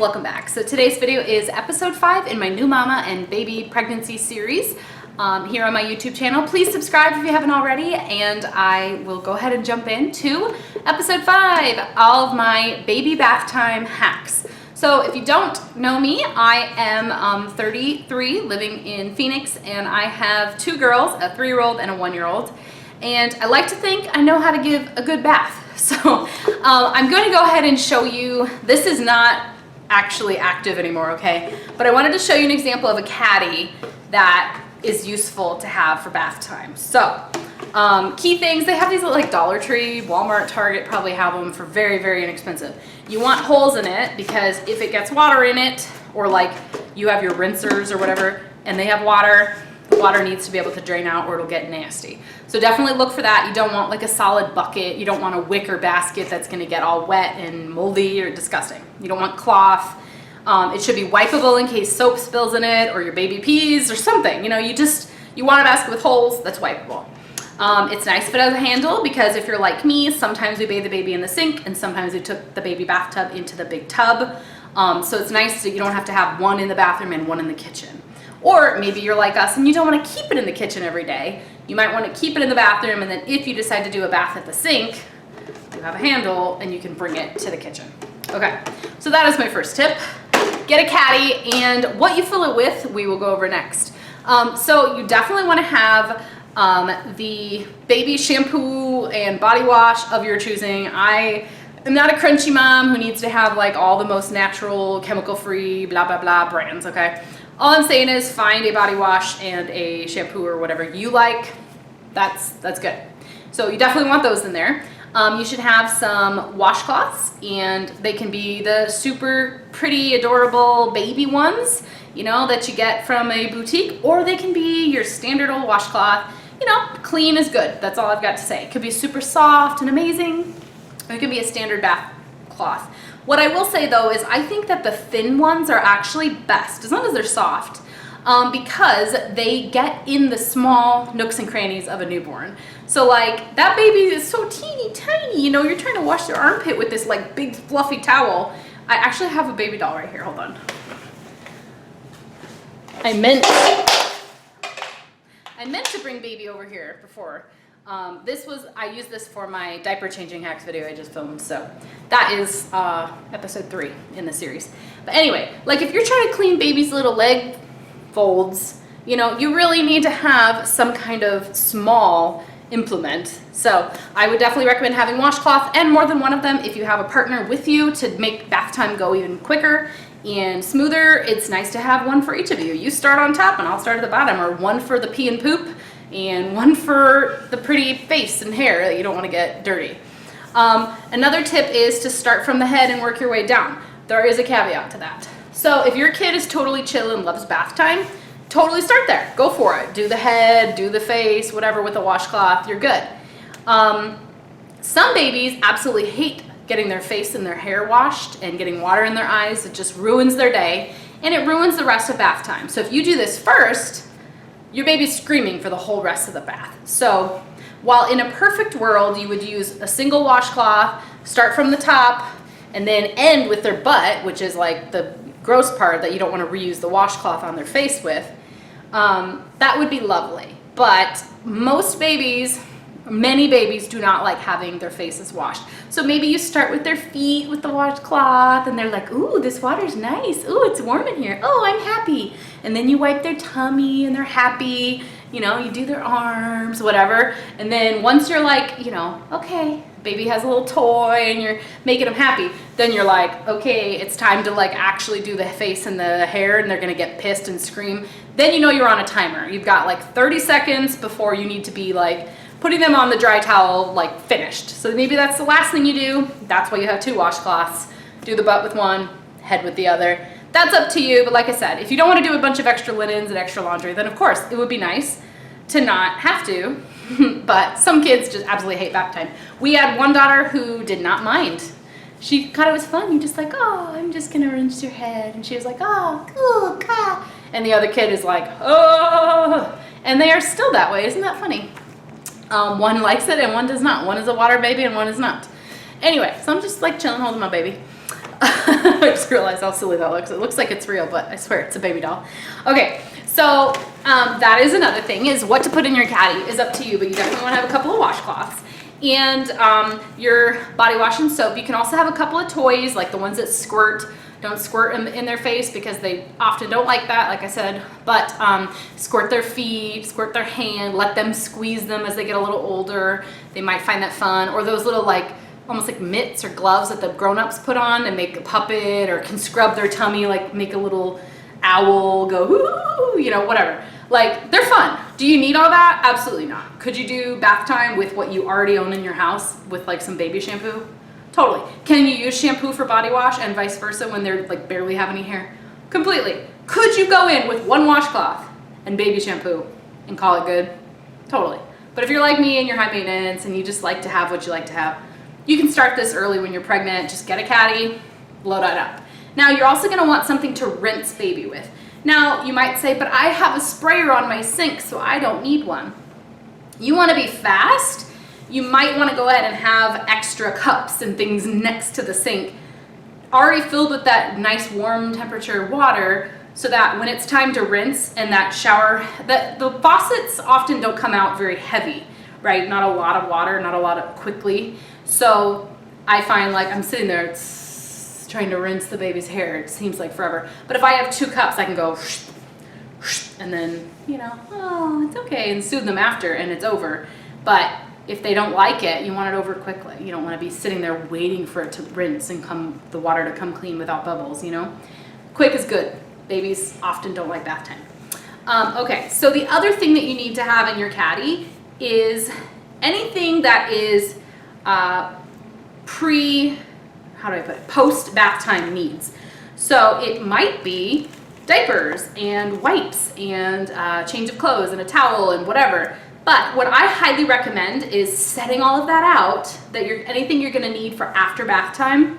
welcome back. So today's video is episode 5 in my new mama and baby pregnancy series here on my YouTube channel. Please subscribe if you haven't already, and I will go ahead and jump into episode 5, all of my baby bath time hacks. So if you don't know me, I am 33, living in Phoenix, and I have 2 girls, a 3-year-old and a 1-year-old. And I like to think I know how to give a good bath. So I'm going to go ahead and show you, this is not actually active anymore, okay? But I wanted to show you an example of a caddy that is useful to have for bath time. So key things, they have these at like Dollar Tree, Walmart, Target probably have them for very, very inexpensive. You want holes in it because if it gets water in it, or like you have your rinsers or whatever and they have water, the water needs to be able to drain out or it'll get nasty. So definitely look for that. You don't want like a solid bucket. You don't want a wicker basket that's gonna get all wet and moldy or disgusting. You don't want cloth. It should be wipeable in case soap spills in it or your baby pees or something. You know, you want a basket with holes that's wipeable. It's nice if it has a handle because if you're like me, sometimes we bathe the baby in the sink and sometimes we took the baby bathtub into the big tub. So it's nice that you don't have to have one in the bathroom and one in the kitchen. Or maybe you're like us and you don't want to keep it in the kitchen every day. You might want to keep it in the bathroom, and then if you decide to do a bath at the sink, you have a handle and you can bring it to the kitchen. Okay, so that is my first tip. Get a caddy, and what you fill it with, we will go over next. So you definitely want to have the baby shampoo and body wash of your choosing. I am not a crunchy mom who needs to have like all the most natural, chemical-free, blah, blah, blah brands, okay? All I'm saying is find a body wash and a shampoo or whatever you like. That's good. So you definitely want those in there. You should have some washcloths, and they can be the super pretty, adorable baby ones, you know, that you get from a boutique, or they can be your standard old washcloth. You know, clean is good. That's all I've got to say. It could be super soft and amazing, or it could be a standard bath cloth. What I will say though is I think that the thin ones are actually best, as long as they're soft, because they get in the small nooks and crannies of a newborn. So like that baby is so teeny tiny, you know, you're trying to wash their armpit with this like big fluffy towel. I actually have a baby doll right here, hold on. I meant to bring baby over here before. I used this for my diaper changing hacks video I just filmed, so that is episode 3 in the series. But anyway, like if you're trying to clean baby's little leg folds, you know, you really need to have some kind of small implement. So I would definitely recommend having washcloth and more than one of them if you have a partner with you to make bath time go even quicker and smoother. It's nice to have one for each of you. You start on top and I'll start at the bottom, or one for the pee and poop and one for the pretty face and hair that you don't want to get dirty. Another tip is to start from the head and work your way down. There is a caveat to that. So if your kid is totally chill and loves bath time, totally start there. Go for it. Do the head, do the face, whatever with a washcloth, you're good. Some babies absolutely hate getting their face and their hair washed and getting water in their eyes. It just ruins their day and it ruins the rest of bath time. So if you do this first, your baby's screaming for the whole rest of the bath. So while in a perfect world, you would use a single washcloth, start from the top, and then end with their butt, which is like the gross part that you don't want to reuse the washcloth on their face with, that would be lovely. But most babies, many babies do not like having their faces washed. So maybe you start with their feet with the washcloth and they're like, ooh, this water's nice. Ooh, it's warm in here. Oh, I'm happy. And then you wipe their tummy and they're happy. You know, you do their arms, whatever. And then once you're like, you know, okay, baby has a little toy and you're making them happy, then you're like, okay, it's time to like actually do the face and the hair, and they're gonna get pissed and scream. Then you know you're on a timer. You've got like 30 seconds before you need to be like putting them on the dry towel, like finished. So maybe that's the last thing you do. That's why you have 2 washcloths. Do the butt with one, head with the other. That's up to you, but like I said, if you don't want to do a bunch of extra linens and extra laundry, then of course it would be nice to not have to, but some kids just absolutely hate bath time. We had one daughter who did not mind. She thought it was fun. You just like, oh, I'm just gonna rinse your head. And she was like, oh, cool, God. And the other kid is like, oh, and they are still that way. Isn't that funny? One likes it and one does not. One is a water baby and one is not. Anyway, so I'm just like chilling, holding my baby. I just realized how silly that looks. It looks like it's real, but I swear it's a baby doll. Okay, so that is another thing, is what to put in your caddy is up to you, but you definitely want to have a couple of washcloths. And your body wash and soap. You can also have a couple of toys, like the ones that squirt. Don't squirt them in their face because they often don't like that, like I said, but squirt their feet, squirt their hand, let them squeeze them as they get a little older. They might find that fun. Or those little almost like mitts or gloves that the grown-ups put on and make a puppet, or can scrub their tummy, like make a little owl go, whoo, you know, whatever. Like, they're fun. Do you need all that? Absolutely not. Could you do bath time with what you already own in your house with like some baby shampoo? Totally. Can you use shampoo for body wash and vice versa when they're like barely have any hair? Completely. Could you go in with one washcloth and baby shampoo and call it good? Totally. But if you're like me and you're high maintenance and you just like to have what you like to have, you can start this early when you're pregnant. Just get a caddy, load it up. Now you're also going to want something to rinse baby with. Now you might say, but I have a sprayer on my sink, so I don't need one. You want to be fast? You might want to go ahead and have extra cups and things next to the sink already filled with that nice warm temperature water, so that when it's time to rinse and that shower, the faucets often don't come out very heavy, right? Not a lot of water, not a lot of quickly. So I find like I'm sitting there trying to rinse the baby's hair. It seems like forever. But if I have 2 cups, I can go and then, you know, oh, it's okay, and soothe them after and it's over. But if they don't like it, you want it over quickly. You don't want to be sitting there waiting for it to rinse and the water to come clean without bubbles, you know? Quick is good. Babies often don't like bath time. Okay, so the other thing that you need to have in your caddy is anything that is post bath time needs. So it might be diapers and wipes and change of clothes and a towel and whatever. But what I highly recommend is setting all of that out, that anything you're gonna need for after bath time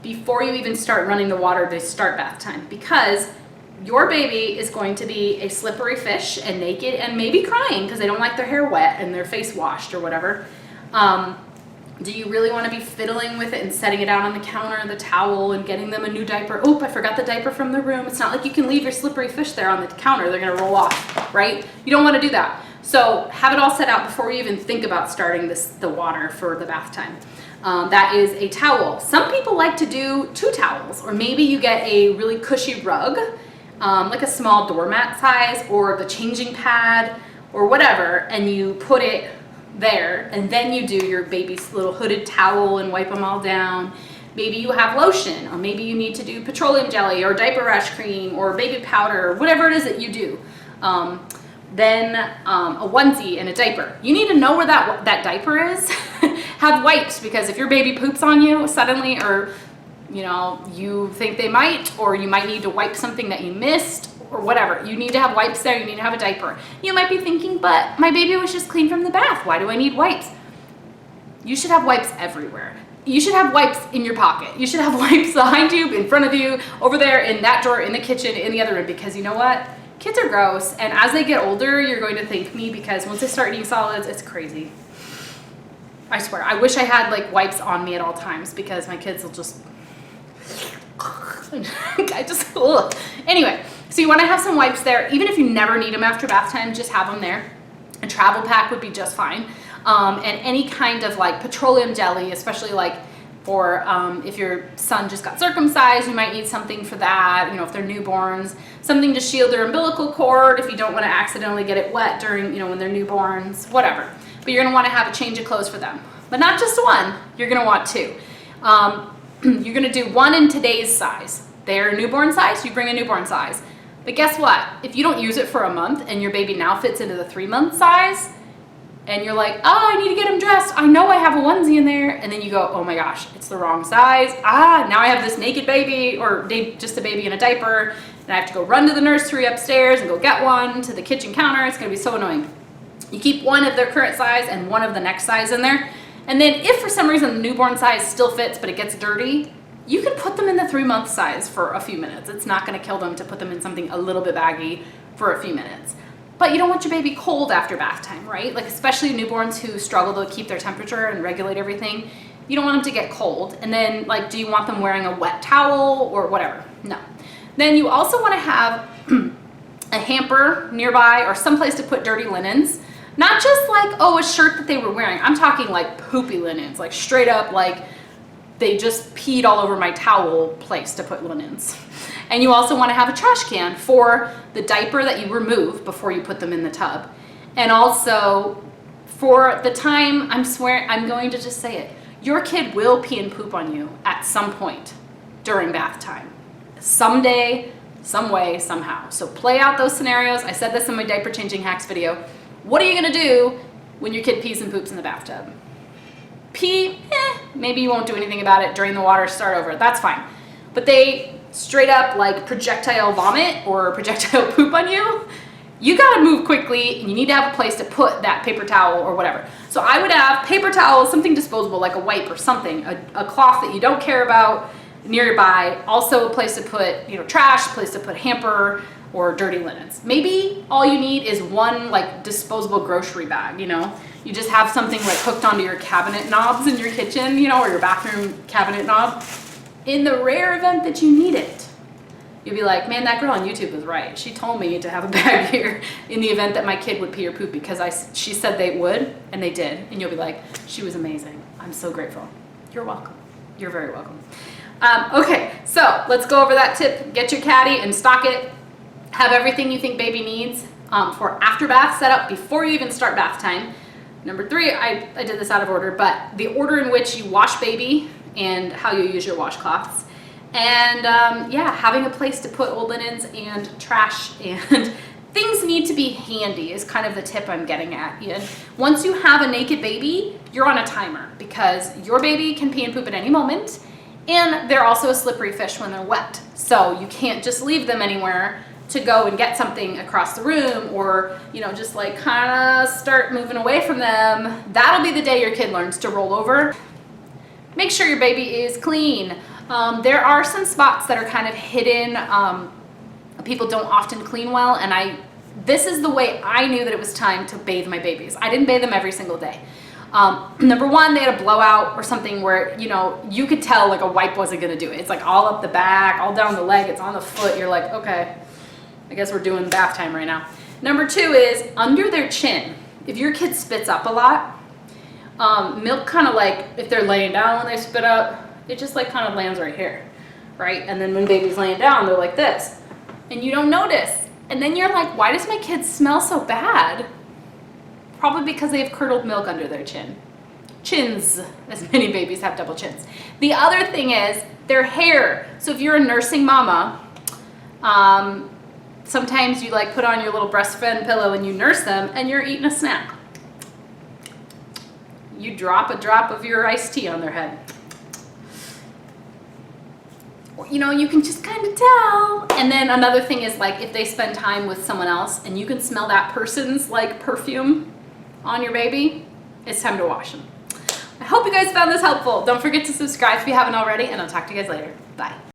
before you even start running the water to start bath time, because your baby is going to be a slippery fish and naked and maybe crying because they don't like their hair wet and their face washed or whatever. Do you really want to be fiddling with it and setting it out on the counter, the towel, and getting them a new diaper? Oh, I forgot the diaper from the room. It's not like you can leave your slippery fish there on the counter. They're going to roll off, right? You don't want to do that. So have it all set out before we even think about starting the water for the bath time. That is a towel. Some people like to do 2 towels, or maybe you get a really cushy rug, like a small doormat size, or the changing pad, or whatever, and you put it there, and then you do your baby's little hooded towel and wipe them all down. Maybe you have lotion, or maybe you need to do petroleum jelly or diaper rash cream or baby powder, or whatever it is that you do. Then a onesie and a diaper. You need to know where that diaper is. Have wipes, because if your baby poops on you suddenly, or you know, you think they might, or you might need to wipe something that you missed, or whatever, you need to have wipes there. You need to have a diaper. You might be thinking, but my baby was just clean from the bath. Why do I need wipes? You should have wipes everywhere. You should have wipes in your pocket. You should have wipes behind you, in front of you, over there, in that drawer, in the kitchen, in the other room, because you know what? Kids are gross, and as they get older, you're going to thank me, because once they start eating solids, it's crazy. I swear. I wish I had like wipes on me at all times, because my kids will just ugh. Anyway, so you want to have some wipes there. Even if you never need them after bath time, just have them there. A travel pack would be just fine. And any kind of like petroleum jelly, especially like for if your son just got circumcised, you might need something for that. You know, if they're newborns, something to shield their umbilical cord if you don't want to accidentally get it wet during, you know, when they're newborns, whatever. But you're going to want to have a change of clothes for them. But not just one, you're going to want 2. You're going to do 1 in today's size. They're newborn size, you bring a newborn size. But guess what? If you don't use it for a month and your baby now fits into the 3-month size, and you're like, oh, I need to get him dressed. I know I have a onesie in there. And then you go, oh my gosh, it's the wrong size. Now I have this naked baby, or just a baby in a diaper, and I have to go run to the nursery upstairs and go get one to the kitchen counter. It's going to be so annoying. You keep 1 of their current size and 1 of the next size in there. And then if for some reason the newborn size still fits, but it gets dirty, you can put them in the 3-month size for a few minutes. It's not going to kill them to put them in something a little bit baggy for a few minutes. But you don't want your baby cold after bath time, right? Like especially newborns who struggle to keep their temperature and regulate everything. You don't want them to get cold. And then like, do you want them wearing a wet towel or whatever? No. Then you also want to have a hamper nearby or someplace to put dirty linens. Not just like, oh, a shirt that they were wearing. I'm talking like poopy linens, like straight up like they just peed all over my towel place to put linens. And you also want to have a trash can for the diaper that you remove before you put them in the tub. And also for the time, I'm going to just say it, your kid will pee and poop on you at some point during bath time. Someday, some way, somehow. So play out those scenarios. I said this in my diaper changing hacks video. What are you gonna do when your kid pees and poops in the bathtub? Pee, maybe you won't do anything about it, drain the water, start over, that's fine. But they straight up like projectile vomit or projectile poop on you, you gotta move quickly and you need to have a place to put that paper towel or whatever. So I would have paper towels, something disposable like a wipe or something, a cloth that you don't care about nearby, also a place to put, trash, a place to put hamper or dirty linens. Maybe all you need is one like disposable grocery bag, You just have something like hooked onto your cabinet knobs in your kitchen, or your bathroom cabinet knob. In the rare event that you need it, you'll be like, man, that girl on YouTube was right. She told me to have a bag here in the event that my kid would pee or poop because she said they would, and they did. And you'll be like, she was amazing. I'm so grateful. You're welcome. You're very welcome. Okay, so let's go over that tip. Get your caddy and stock it. Have everything you think baby needs for after bath set up before you even start bath time. Number 3, I did this out of order, but the order in which you wash baby and how you use your washcloths. And yeah, having a place to put old linens and trash and things need to be handy is kind of the tip I'm getting at, Ian. Once you have a naked baby, you're on a timer because your baby can pee and poop at any moment, and they're also a slippery fish when they're wet. So you can't just leave them anywhere to go and get something across the room or, just like kind of start moving away from them. That'll be the day your kid learns to roll over. Make sure your baby is clean. There are some spots that are kind of hidden. People don't often clean well, and this is the way I knew that it was time to bathe my babies. I didn't bathe them every single day. Number 1, they had a blowout or something where, you could tell like a wipe wasn't gonna do it. It's like all up the back, all down the leg, it's on the foot. You're like, okay, I guess we're doing bath time right now. Number 2 is under their chin. If your kid spits up a lot, milk kind of like, if they're laying down when they spit up, it just like kind of lands right here, right? And then when baby's laying down, they're like this, and you don't notice. And then you're like, why does my kid smell so bad? Probably because they have curdled milk under their chin. Chins, as many babies have double chins. The other thing is their hair. So if you're a nursing mama, sometimes you like put on your little breastfed pillow and you nurse them and you're eating a snack. You drop a drop of your iced tea on their head. You can just kind of tell. And then another thing is like if they spend time with someone else and you can smell that person's like perfume on your baby, it's time to wash them. I hope you guys found this helpful. Don't forget to subscribe if you haven't already, and I'll talk to you guys later. Bye.